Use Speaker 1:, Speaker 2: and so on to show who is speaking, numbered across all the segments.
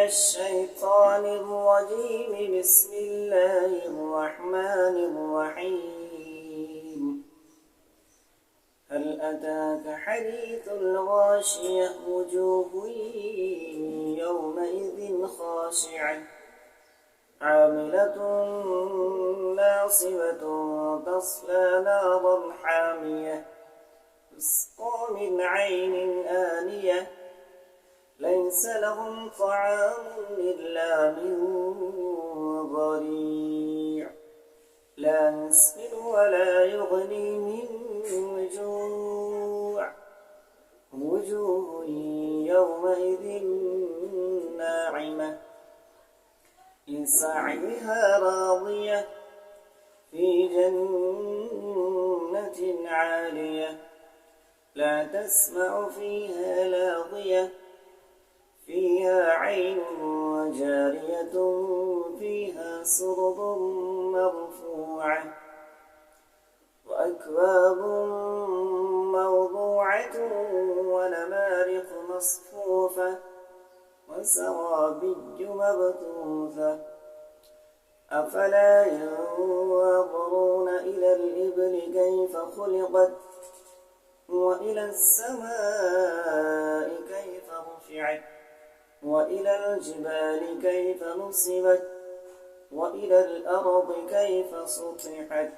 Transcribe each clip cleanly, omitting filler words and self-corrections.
Speaker 1: الشيطان الرجيم. بسم الله الرحمن الرحيم. هل أتاك حديث الغاشية؟ وجوه يومئذ خاشعة عاملة ناصبة تصلى نارا حامية تسقى من عين آنية ليس لهم طعام إلا من ضريع لا يسمن ولا يغني من جوع وجوه يومئذ ناعمة لسعيها راضية في جنة عالية لا تسمع فيها لاغية فيها عين جارية فيها سرر مرفوعة وأكواب موضوعة ونمارق مصفوفة وزرابي مبثوثة أفلا ينظرون إلى الإبل كيف خلقت وإلى السماء كيف رفعت وإلى الجبال كيف نصبت وإلى الأرض كيف سطحت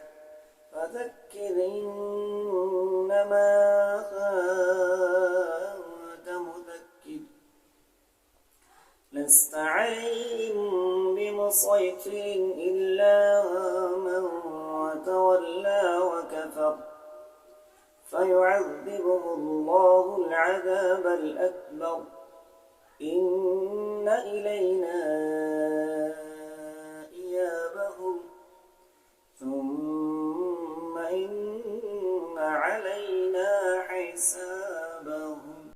Speaker 1: فذكر إنما أنت مذكر لست عليهم بمسيطر إلا من تولى وكفر فيعذبه الله العذاب الأكبر إن إلينا إيابهم ثم إن علينا حسابهم.